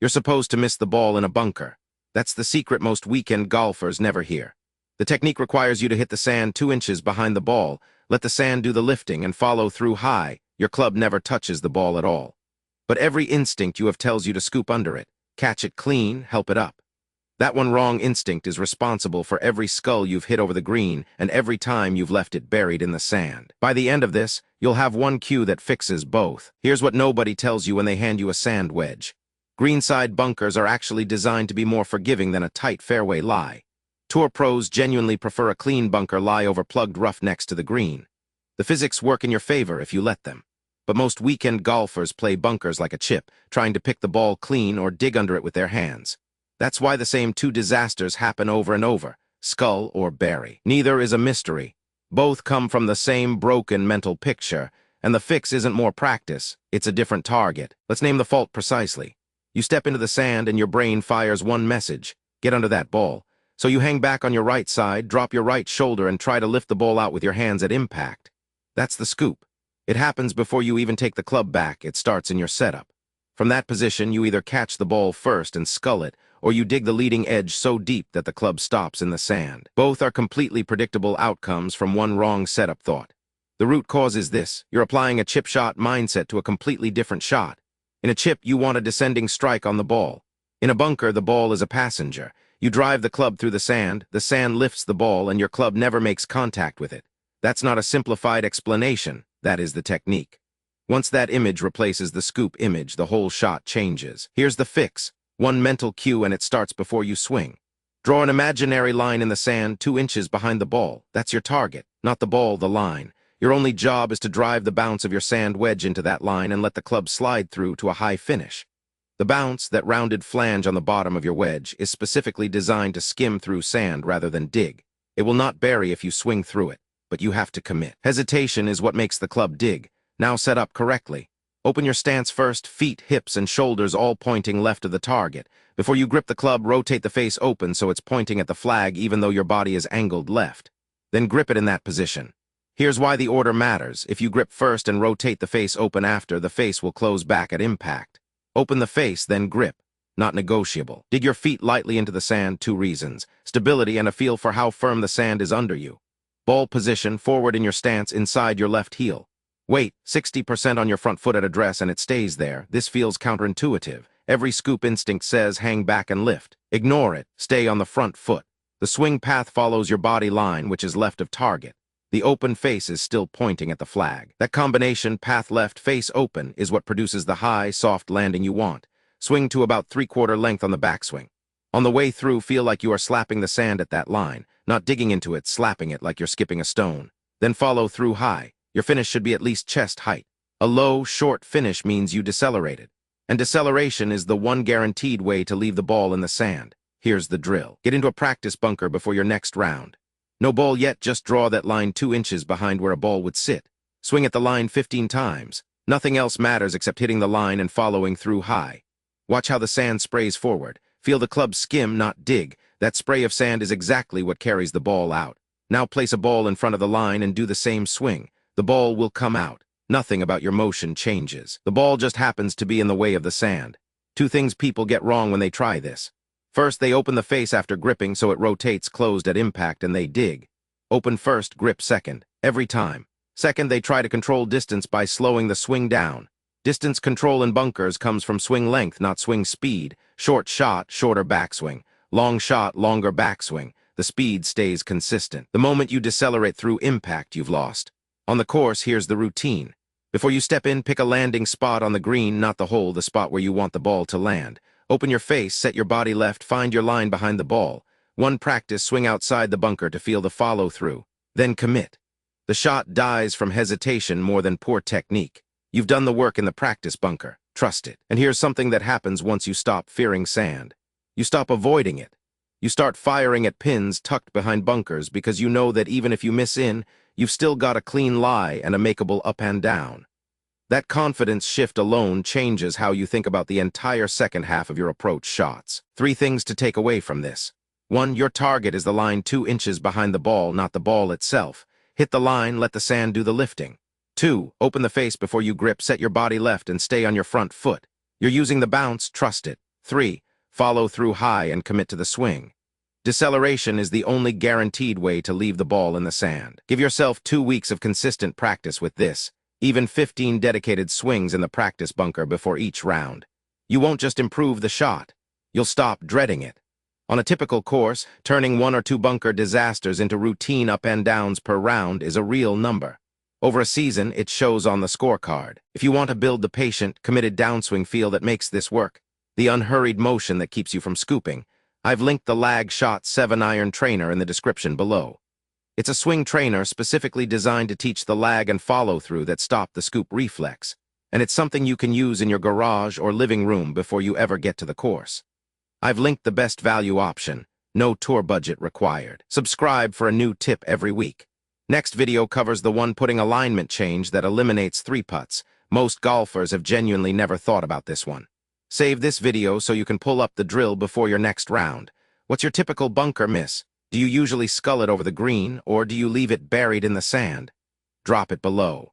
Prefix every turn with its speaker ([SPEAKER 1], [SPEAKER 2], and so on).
[SPEAKER 1] You're supposed to miss the ball in a bunker. That's the secret most weekend golfers never hear. The technique requires you to hit the sand 2 inches behind the ball, let the sand do the lifting, and follow through high. Your club never touches the ball at all. But every instinct you have tells you to scoop under it, catch it clean, help it up. That one wrong instinct is responsible for every skull you've hit over the green and every time you've left it buried in the sand. By the end of this, you'll have one cue that fixes both. Here's what nobody tells you when they hand you a sand wedge. Greenside bunkers are actually designed to be more forgiving than a tight fairway lie. Tour pros genuinely prefer a clean bunker lie over plugged rough next to the green. The physics work in your favor if you let them. But most weekend golfers play bunkers like a chip, trying to pick the ball clean or dig under it with their hands. That's why the same 2 disasters happen over and over, skull or bury. Neither is a mystery. Both come from the same broken mental picture, and the fix isn't more practice, it's a different target. Let's name the fault precisely. You step into the sand and your brain fires one message: get under that ball. So you hang back on your right side, drop your right shoulder, and try to lift the ball out with your hands at impact. That's the scoop. It happens before you even take the club back. It starts in your setup. From that position, you either catch the ball first and scull it, or you dig the leading edge so deep that the club stops in the sand. Both are completely predictable outcomes from one wrong setup thought. The root cause is this: you're applying a chip shot mindset to a completely different shot. In a chip, you want a descending strike on the ball. In a bunker, the ball is a passenger. You drive the club through the sand lifts the ball, and your club never makes contact with it. That's not a simplified explanation, that is the technique. Once that image replaces the scoop image, the whole shot changes. Here's the fix: one mental cue, and it starts before you swing. Draw an imaginary line in the sand 2 inches behind the ball. That's your target, not the ball, the line. Your only job is to drive the bounce of your sand wedge into that line and let the club slide through to a high finish. The bounce, that rounded flange on the bottom of your wedge, is specifically designed to skim through sand rather than dig. It will not bury if you swing through it, but you have to commit. Hesitation is what makes the club dig. Now set up correctly. Open your stance first, feet, hips, and shoulders all pointing left of the target. Before you grip the club, rotate the face open so it's pointing at the flag even though your body is angled left. Then grip it in that position. Here's why the order matters. If you grip first and rotate the face open after, the face will close back at impact. Open the face, then grip. Not negotiable. Dig your feet lightly into the sand, 2 reasons: stability and a feel for how firm the sand is under you. Ball position, forward in your stance inside your left heel. Weight, 60% on your front foot at address, and it stays there. This feels counterintuitive. Every scoop instinct says hang back and lift. Ignore it. Stay on the front foot. The swing path follows your body line, which is left of target. The open face is still pointing at the flag. That combination, path left, face open, is what produces the high, soft landing you want. Swing to about 3/4 length on the backswing. On the way through, feel like you are slapping the sand at that line, not digging into it, slapping it like you're skipping a stone. Then follow through high. Your finish should be at least chest height. A low, short finish means you decelerated. And deceleration is the one guaranteed way to leave the ball in the sand. Here's the drill. Get into a practice bunker before your next round. No ball yet, just draw that line 2 inches behind where a ball would sit. Swing at the line 15 times. Nothing else matters except hitting the line and following through high. Watch how the sand sprays forward. Feel the club skim, not dig. That spray of sand is exactly what carries the ball out. Now place a ball in front of the line and do the same swing. The ball will come out. Nothing about your motion changes. The ball just happens to be in the way of the sand. 2 things people get wrong when they try this. First, they open the face after gripping so it rotates closed at impact and they dig. Open first, grip second. Every time. Second, they try to control distance by slowing the swing down. Distance control in bunkers comes from swing length, not swing speed. Short shot, shorter backswing. Long shot, longer backswing. The speed stays consistent. The moment you decelerate through impact, you've lost. On the course, here's the routine. Before you step in, pick a landing spot on the green, not the hole, the spot where you want the ball to land. Open your face, set your body left, find your line behind the ball. One practice, swing outside the bunker to feel the follow-through. Then commit. The shot dies from hesitation more than poor technique. You've done the work in the practice bunker. Trust it. And here's something that happens once you stop fearing sand. You stop avoiding it. You start firing at pins tucked behind bunkers because you know that even if you miss in, you've still got a clean lie and a makeable up and down. That confidence shift alone changes how you think about the entire second half of your approach shots. 3 things to take away from this. 1, your target is the line 2 inches behind the ball, not the ball itself. Hit the line, let the sand do the lifting. 2, open the face before you grip, set your body left and stay on your front foot. You're using the bounce, trust it. 3. Follow through high and commit to the swing. Deceleration is the only guaranteed way to leave the ball in the sand. Give yourself 2 weeks of consistent practice with this, even 15 dedicated swings in the practice bunker before each round. You won't just improve the shot, you'll stop dreading it. On a typical course, turning 1 or 2 bunker disasters into routine up and downs per round is a real number. Over a season, it shows on the scorecard. If you want to build the patient, committed downswing feel that makes this work, the unhurried motion that keeps you from scooping, I've linked the Lag Shot 7-iron trainer in the description below. It's a swing trainer specifically designed to teach the lag and follow-through that stop the scoop reflex, and it's something you can use in your garage or living room before you ever get to the course. I've linked the best value option, no tour budget required. Subscribe for a new tip every week. Next video covers the one putting alignment change that eliminates 3 putts. Most golfers have genuinely never thought about this one. Save this video so you can pull up the drill before your next round. What's your typical bunker miss? Do you usually scull it over the green, or do you leave it buried in the sand? Drop it below.